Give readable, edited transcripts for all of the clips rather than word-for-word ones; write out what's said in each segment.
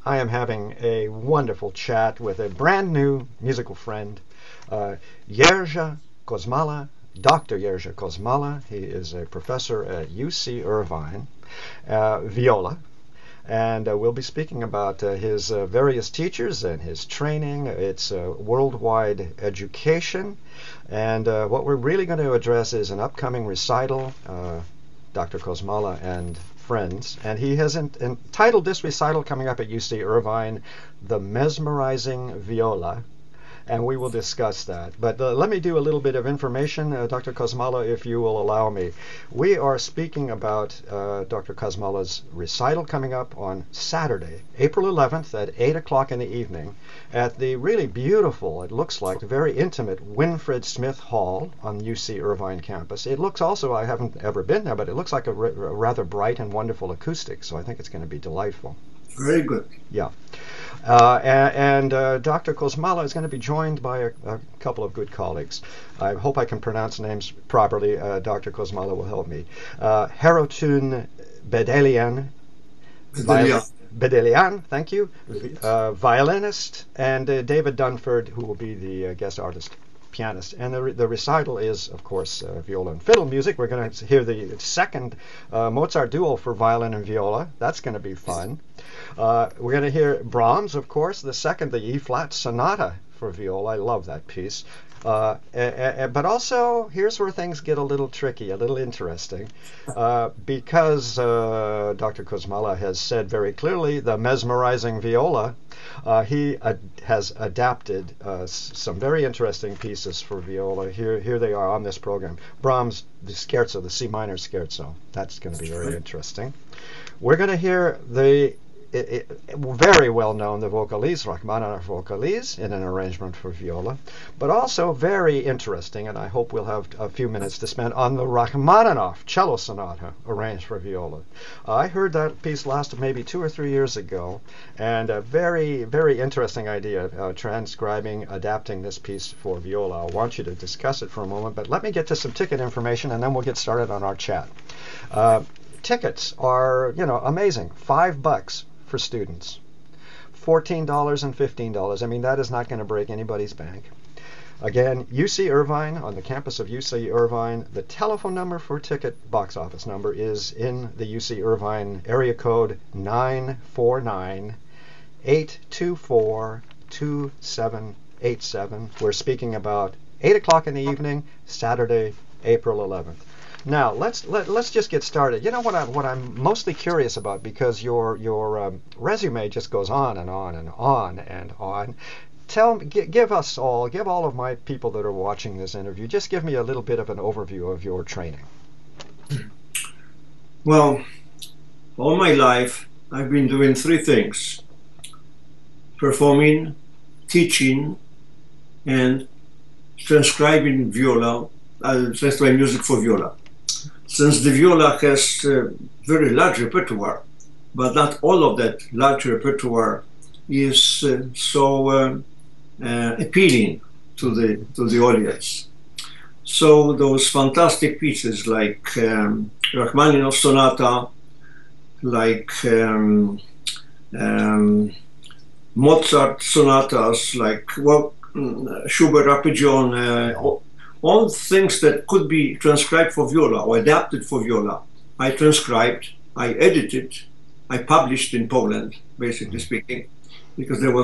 I am having a wonderful chat with a brand new musical friend, Jerzy-Kosmala, Dr. Jerzy-Kosmala. He is a professor at UC Irvine, Viola. And we'll be speaking about his various teachers and his training. It's worldwide education. And what we're really going to address is an upcoming recital, Dr. Kosmala and Friends. And he has entitled this recital coming up at UC Irvine, The Mesmerizing Viola. And we will discuss that. But let me do a little bit of information, Dr. Kosmala, if you will allow me. We are speaking about Dr. Kosmala's recital coming up on Saturday, April 11th at 8 o'clock in the evening at the really beautiful, it looks like, very intimate Winfred Smith Hall on UC Irvine campus. It looks also, I haven't ever been there, but it looks like a rather bright and wonderful acoustic, so I think it's going to be delightful. Very good. Yeah. And Dr. Kosmala is going to be joined by a couple of good colleagues. I hope I can pronounce names properly. Dr. Kosmala will help me. Harotun Bedelian, thank you, violinist, and David Dunford, who will be the guest artist. Pianist. And the recital is, of course, viola and fiddle music. We're going to hear the second Mozart duo for violin and viola. That's going to be fun. We're going to hear Brahms, of course, the E-flat sonata for viola. I love that piece. But also, here's where things get a little tricky, a little interesting, because Dr. Kosmala has said very clearly the mesmerizing viola. He has adapted some very interesting pieces for viola. Here they are on this program. Brahms, the scherzo, the C minor scherzo. That's going to be very interesting. We're going to hear the very well known, the vocalise, Rachmaninoff vocalise, in an arrangement for viola, but also very interesting, and I hope we'll have a few minutes to spend on the Rachmaninoff cello sonata arranged for viola. I heard that piece last maybe 2 or 3 years ago, and a very, very interesting idea, transcribing, adapting this piece for viola. I want you to discuss it for a moment, but let me get to some ticket information, and then we'll get started on our chat. Tickets are, amazing. $5 for students, $14 and $15. I mean, that is not going to break anybody's bank. Again, UC Irvine, on the campus of UC Irvine. The telephone number for ticket box office number is in the UC Irvine area code 949-824-2787. We're speaking about 8 o'clock in the evening, Saturday, April 11th. Now let's just get started. You know what I'm mostly curious about, because your resume just goes on and on and on and on. Give all of my people that are watching this interview, just give me a little bit of an overview of your training. Well, all my life I've been doing 3 things: performing, teaching, and transcribing transcribing music for viola. Since the viola has a very large repertoire, but not all of that large repertoire is so appealing to the audience. So those fantastic pieces like Rachmaninoff sonata, like Mozart sonatas, like Schubert arpeggione, all things that could be transcribed for viola or adapted for viola, I transcribed, I edited, I published in Poland, basically speaking, because they were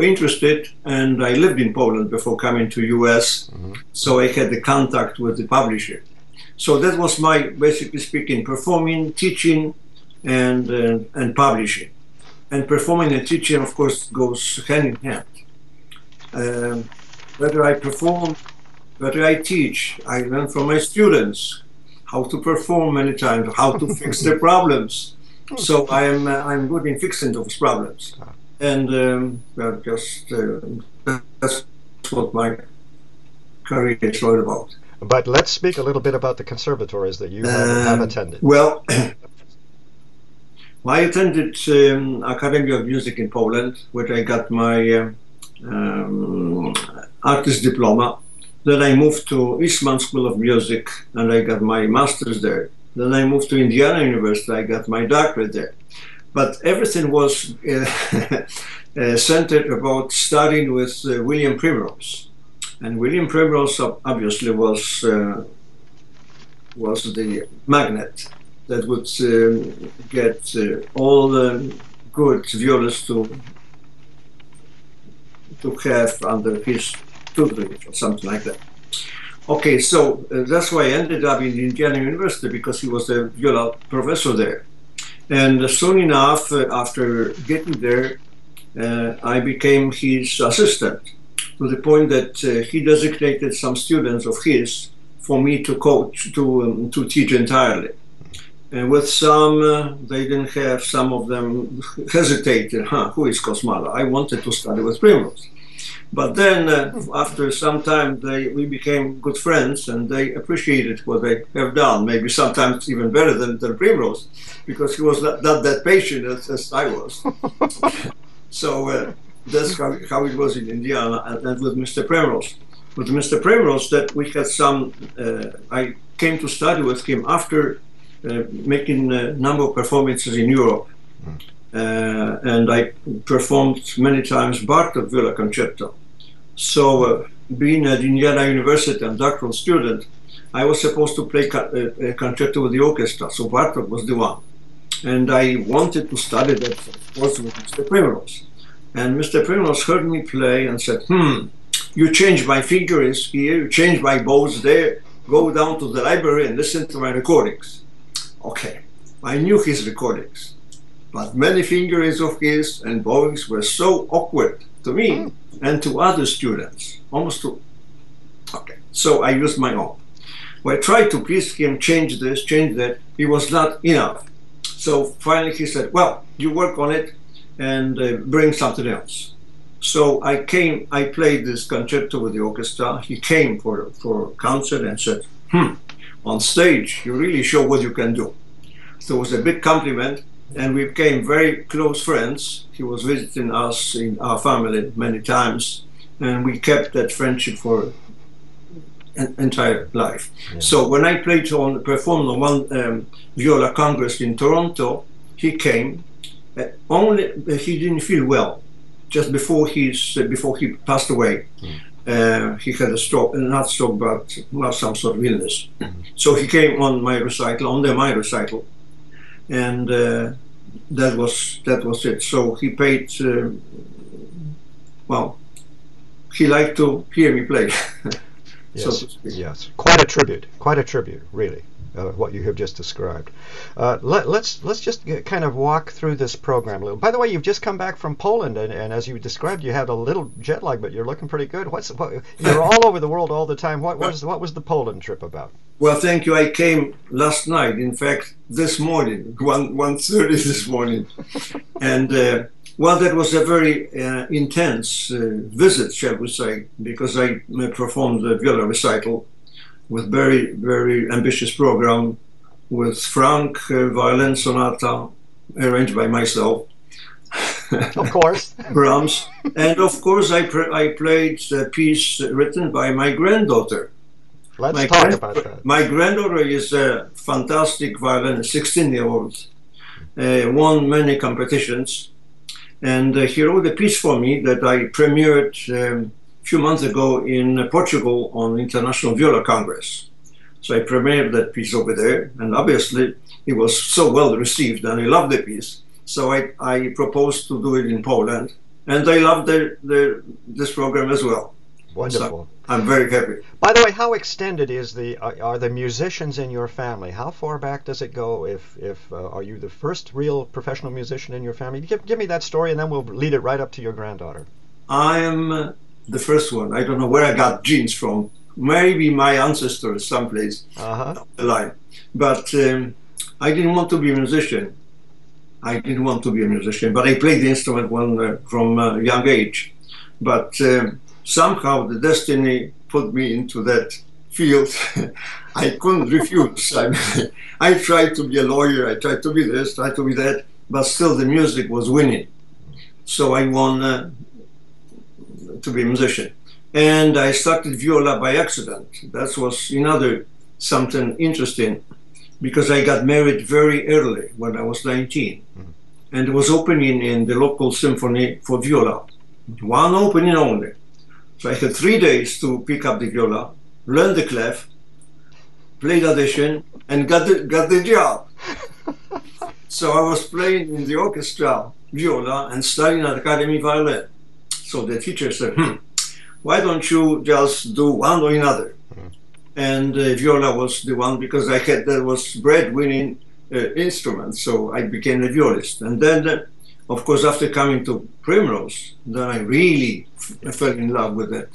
interested, and I lived in Poland before coming to US, so I had the contact with the publisher. So that was my, basically speaking, performing, teaching, and publishing. And performing and teaching, of course, goes hand in hand. Whether I perform, whether I teach, I learn from my students how to perform many times, how to fix their problems. So I'm good in fixing those problems, and that's what my career is all about. But let's speak a little bit about the conservatories that you have attended. Well, I attended Academy of Music in Poland, where I got my artist diploma. Then I moved to Eastman School of Music, and I got my master's there. Then I moved to Indiana University. I got my doctorate there. But everything was centered about studying with William Primrose. And William Primrose obviously was the magnet that would get all the good violists to have under his tutelage or something like that. Okay, so that's why I ended up in Indiana University, because he was a viola professor there. And soon enough, after getting there, I became his assistant, to the point that he designated some students of his for me to coach, to teach entirely. And with some, they didn't have, some of them hesitated, who is Kosmala? I wanted to study with Primrose. But then, after some time, we became good friends, and they appreciated what I have done, maybe sometimes even better than Primrose, because he was not that patient as I was. So that's how it was in Indiana, and with Mr. Primrose. With Mr. Primrose, that we had some, I came to study with him after making a number of performances in Europe. And I performed many times Bartok Viola Concerto. So being at Indiana University and doctoral student, I was supposed to play a concerto with the orchestra, so Bartok was the one. And I wanted to study that, of course, with Mr. Primrose. And Mr. Primrose heard me play and said, you changed my fingers here, you changed my bows there, go down to the library and listen to my recordings. Okay, I knew his recordings, but many fingers of his and bowings were so awkward to me and to other students, almost to, okay, so I used my own. Well, I tried to please him, change this, change that, it was not enough. So finally he said, well, you work on it and bring something else. So I played this concerto with the orchestra. He came for concert and said, on stage, you really show what you can do. So it was a big compliment, and we became very close friends. He was visiting us in our family many times, and we kept that friendship for an entire life. Yeah. So when I performed on one viola congress in Toronto, he came. Only he didn't feel well. Just before he passed away, he had a stroke, not stroke, but some sort of illness. So he came on my recital, and that was it. So he paid. Well, he liked to hear me play. Yes, so to speak. Yes, quite a tribute, really. What you have just described. Let's just kind of walk through this program a little. By the way, you've just come back from Poland, and as you described, you had a little jet lag, but you're looking pretty good. You're all over the world all the time. What was the Poland trip about? Well, thank you. I came last night. In fact, this morning, 1:30 this morning, and well, that was a very intense visit, shall we say, because I performed the viola recital with very, very ambitious program, with Franck violin sonata arranged by myself. Of course. Brahms. And of course I played a piece written by my granddaughter. Let's talk about that. My granddaughter is a fantastic violinist, 16-year-old, won many competitions. And he wrote a piece for me that I premiered few months ago in Portugal on International Viola Congress. So I premiered that piece over there, and obviously it was so well received, and I loved the piece. So I proposed to do it in Poland, and they loved this program as well. Wonderful. So I'm very happy. By the way, how extended are the musicians in your family? How far back does it go? Are you the first real professional musician in your family? Give me that story, and then we'll lead it right up to your granddaughter. I am the first one. I don't know where I got genes from. Maybe my ancestors someplace down the line. But I didn't want to be a musician. But I played the instrument from a young age. But somehow the destiny put me into that field. I couldn't refuse. I tried to be a lawyer, I tried to be this, tried to be that, but still the music was winning. So I won to be a musician. And I started viola by accident. That was another something interesting, because I got married very early when I was 19. and there was opening in the local symphony for viola. One opening only. So I had 3 days to pick up the viola, learn the clef, play the audition, and got the job. So I was playing in the orchestra viola and studying at academy violin. So the teacher said, why don't you just do one or another? And viola was the one, because that was breadwinning instrument, so I became a violist. And then, of course, after coming to Primrose, then I really fell in love with it.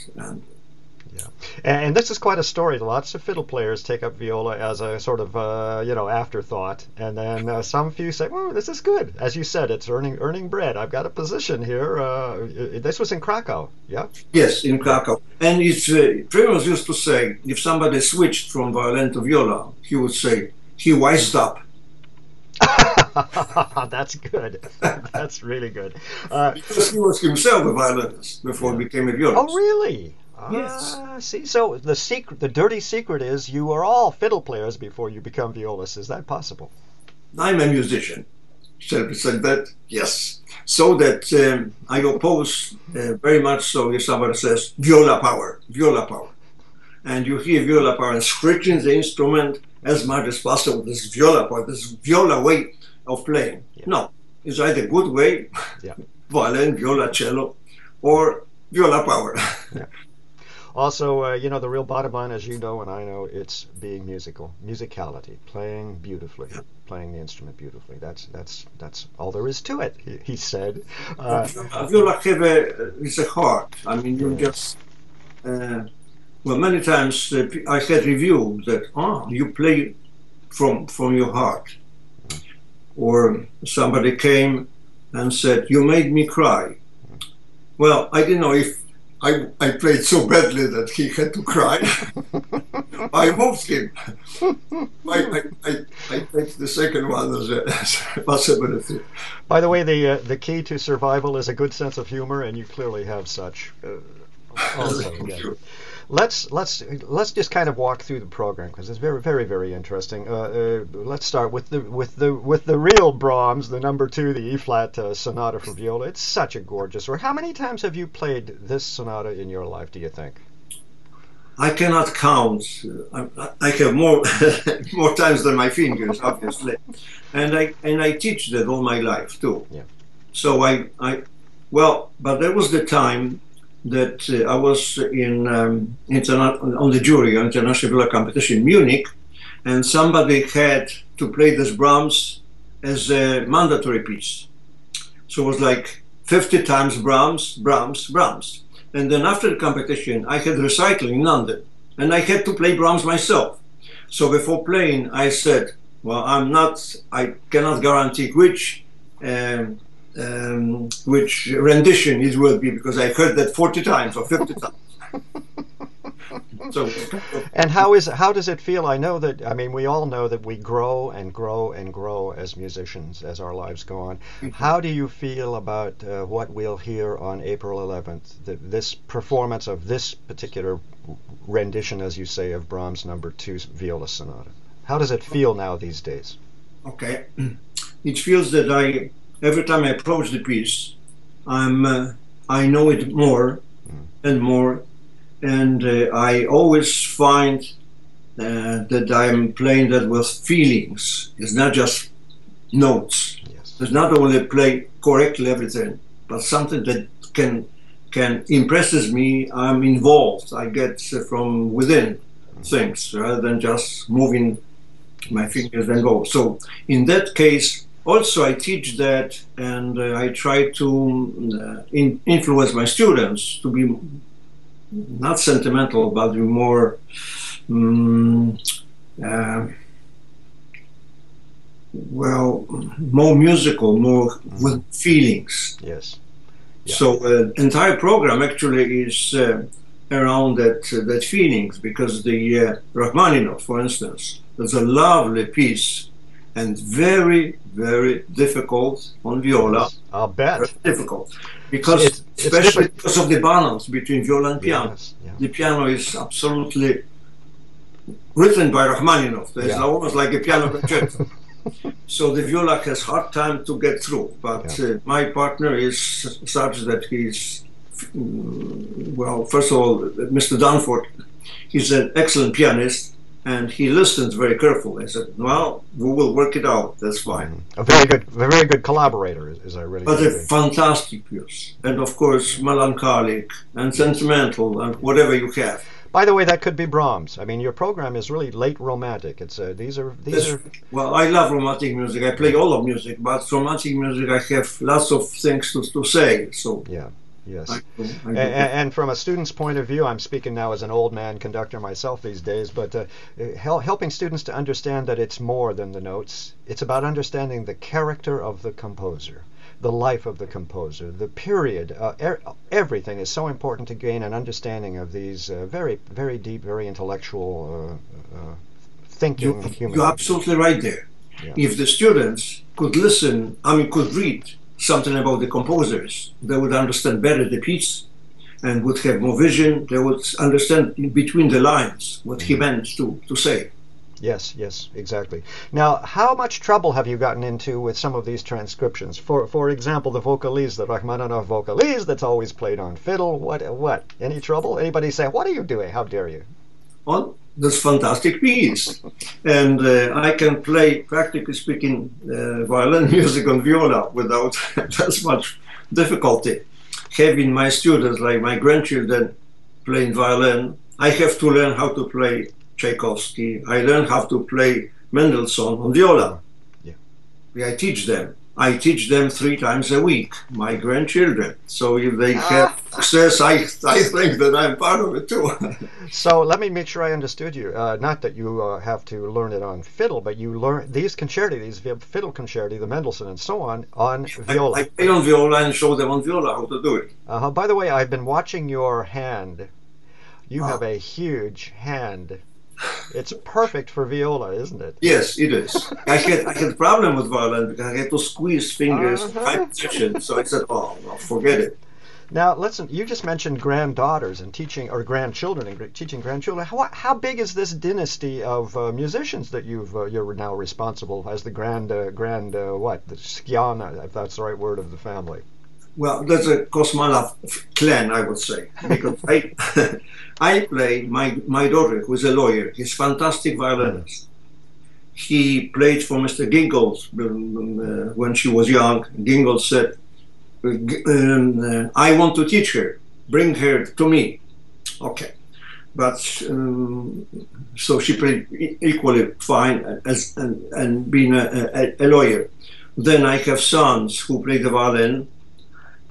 Yeah, and this is quite a story. Lots of fiddle players take up viola as a sort of afterthought, and then some few say, "Oh, this is good." As you said, it's earning bread. I've got a position here. This was in Krakow, yeah. Yes, in Krakow, and it's Primrose used to say, if somebody switched from violin to viola, he would say he wised up. That's good. That's really good. Because he was himself a violinist before he became a violist. Oh, really? Yes. See, so the dirty secret is you are all fiddle players before you become violists. Is that possible? I'm a musician. Shall we say that? Yes. So that I oppose very much so if somebody says viola power, and you hear viola power and scratching the instrument as much as possible. This viola power, this viola way of playing. Yeah. No, it's either good way, violin, viola, cello, or viola power. Yeah. Also, the real bottom line, as you know and I know, it's being musical, musicality, playing beautifully, playing the instrument beautifully. That's all there is to it. He said. Viola is a heart. I mean, you just. Well, many times I had reviews that you play from your heart, or somebody came and said you made me cry. Well, I didn't know if I played so badly that he had to cry. I moved him. I take the second one as a possibility. By the way, the key to survival is a good sense of humor, and you clearly have such. Also, yeah. Let's just kind of walk through the program because it's very, very, very interesting. Let's start with the real Brahms, the number 2, the E flat sonata for viola. It's such a gorgeous work. How many times have you played this sonata in your life, do you think? I cannot count. I have more more times than my fingers, obviously, and I teach that all my life too. Yeah. So but there was the time that I was on the jury on international viola competition in Munich, and somebody had to play this Brahms as a mandatory piece. So it was like 50 times Brahms, Brahms, Brahms. And then after the competition, I had recital in London, and I had to play Brahms myself. So before playing, I said, well, I cannot guarantee which rendition it will be, because I heard that 40 times or 50 times. So, and how does it feel? I know that, I mean, we all know that we grow and grow and grow as musicians as our lives go on. How do you feel about what we'll hear on April 11th, this performance of this particular rendition, as you say, of Brahms number 2 viola sonata? How does it feel now these days? Okay. It feels that every time I approach the piece, I know it more and more, and I always find that I'm playing that with feelings. It's not just notes. Yes. It's not only play correctly everything, but something that can impresses me. I'm involved. I get from within things rather than just moving my fingers and go. So in that case, also, I teach that, and I try to influence my students to be not sentimental, but more more musical, more with feelings. Yes. Yeah. So entire program actually is around that feelings, because the Rachmaninoff, for instance, there's a lovely piece. And very, very difficult on viola. I'll bet. Very difficult. Because, especially because of the balance between viola and piano. Yes, yeah. The piano is absolutely written by Rachmaninoff. It's almost like a piano concerto. So the viola has hard time to get through. But Yeah. my partner is such that he's, well, first of all, Mr. Dunford, he's an excellent pianist, and he listens very carefully. I said, well, we will work it out. That's fine. A very good collaborator, as I really But should a be. fantastic piece. And of course, melancholic and sentimental and whatever you have. By the way, that could be Brahms. I mean, your program is really late romantic. It's these That's, are well, I love romantic music. I play all of music, but romantic music, I have lots of things to say. So yeah. Yes. I And from a student's point of view, I'm speaking now as an old man conductor myself these days, but helping students to understand that it's more than the notes. It's about understanding the character of the composer, the life of the composer, the period. Everything is so important to gain an understanding of these very, very deep, very intellectual thinking human you're beings. absolutely right there. Yeah. If the students could listen, I mean, could read something about the composers, they would understand better the piece and would have more vision. They would understand in between the lines what he meant to say. Yes, yes, exactly. Now, how much trouble have you gotten into with some of these transcriptions? For example, the vocalise, the Rachmaninoff vocalise that's always played on fiddle. What? Any trouble? Anybody say, "What are you doing? How dare you?" Well, that's fantastic piece. And I can play, practically speaking, violin music on viola without that much difficulty. Having my students, like my grandchildren, playing violin, I have to learn how to play Tchaikovsky. I learn how to play Mendelssohn on viola. Yeah. I teach them. I teach them 3 times a week, my grandchildren. So if they have success, I think that I'm part of it too. So let me make sure I understood you. Not that you have to learn it on fiddle, but you learn these concerti, these fiddle concerti, the Mendelssohn and so on viola. I play on viola and show them on viola how to do it. By the way, I've been watching your hand. You have a huge hand. It's perfect for viola, isn't it? Yes, it is. I had a problem with violin because I had to squeeze fingers in high position. So I said, "Oh, no, forget it." Now, listen. You just mentioned granddaughters and teaching, or grandchildren and teaching grandchildren. How big is this dynasty of musicians that you're now responsible as the what? The Skiana, if that's the right word, of the family. Well, that's a Kosmala clan, I would say, because I play my daughter, who is a lawyer. He's a fantastic violinist. He played for Mr. Gingles when she was young. Gingles said, "I want to teach her. Bring her to me." Okay, but so she played equally fine as and being a lawyer. Then I have sons who play the violin.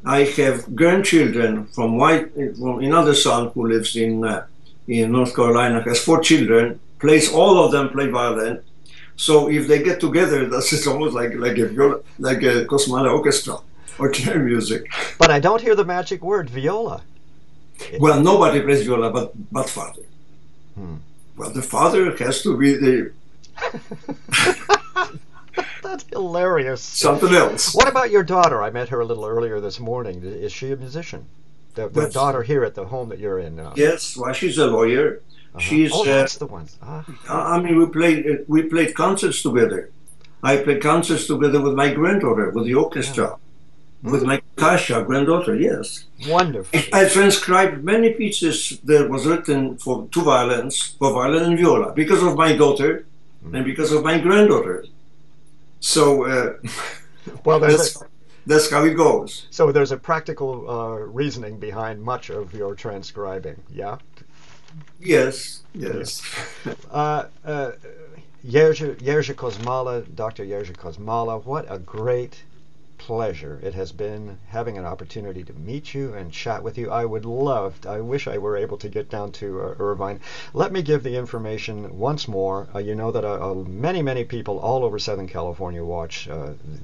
I have grandchildren from another son who lives in North Carolina, has 4 children, all of them play violin. So if they get together, that's almost like a Kosmala orchestra or chamber music. But I don't hear the magic word, viola. Well, nobody plays viola but father. Well, the father has to be the That's hilarious. something else. What about your daughter? I met her a little earlier this morning. Is she a musician? The daughter here at the home that you're in. Yes, well, she's a lawyer. She's. That's the one. I mean, we played concerts together. I played concerts together with my granddaughter, with the orchestra, with my Kasia granddaughter. Yes. Wonderful. I transcribed many pieces that was written for 2 violins, for violin and viola, because of my daughter and because of my granddaughter. So, well, that's how it goes. So there's a practical reasoning behind much of your transcribing, yeah? Yes. Jerzy-Kosmala, Dr. Jerzy-Kosmala, what a great pleasure it has been having an opportunity to meet you and chat with you. I wish I were able to get down to Irvine. Let me give the information once more. You know that many people all over Southern California watch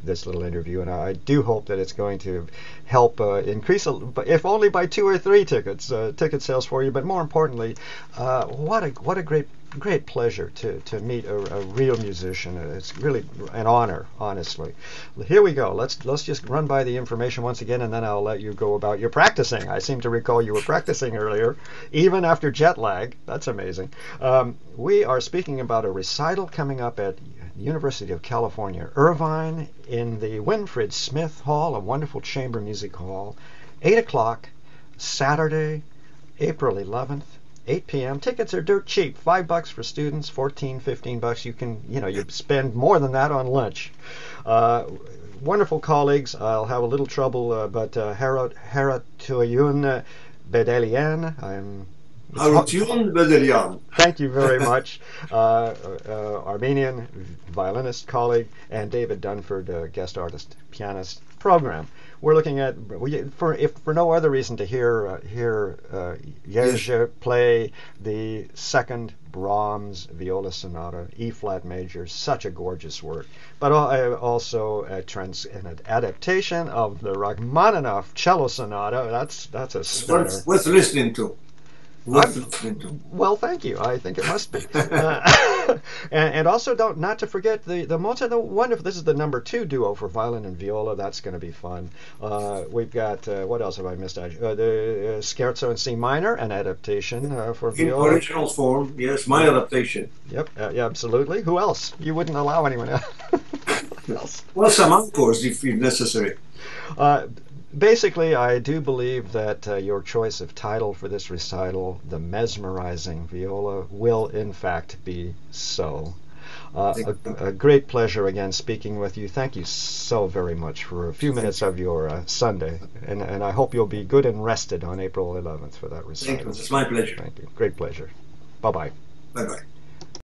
this little interview, and I do hope that it's going to help increase, if only by 2 or 3 ticket sales for you. But more importantly, what a great pleasure to meet a real musician. It's really an honor, honestly. Here we go. Let's just run by the information once again, and then I'll let you go about your practicing. I seem to recall you were practicing earlier, even after jet lag. That's amazing. We are speaking about a recital coming up at University of California, Irvine, in the Winfred Smith Hall, a wonderful chamber music hall, 8 o'clock, Saturday, April 11th, 8 p.m. Tickets are dirt cheap, $5 for students, $15 you can, you spend more than that on lunch. Wonderful colleagues. I'll have a little trouble, but Haratuyun Bedelian, Harutun Bedelian. Thank you very much. Armenian violinist colleague, and David Dunford, guest artist, pianist program. We're looking at, if for no other reason, to hear Jerzy play the second Brahms Viola Sonata, E-flat major, such a gorgeous work. But also an adaptation of the Rachmaninoff Cello Sonata. That's a stunner. Worth listening to. Well, thank you. I think it must be. And also not to forget the Mozart, the wonderful. This is the number 2 duo for violin and viola. That's going to be fun. We've got what else have I missed? The Scherzo in C minor, an adaptation for viola. In original form, yes, my adaptation. Yep, yeah, absolutely. Who else? You wouldn't allow anyone else. Well, some encores if necessary. Basically, I do believe that your choice of title for this recital, The Mesmerizing Viola, will in fact be so. A great pleasure again speaking with you. Thank you so very much for a few minutes of your Sunday, and I hope you'll be good and rested on April 11th for that recital. Thank you. It's my pleasure. Thank you. Great pleasure. Bye-bye. Bye-bye.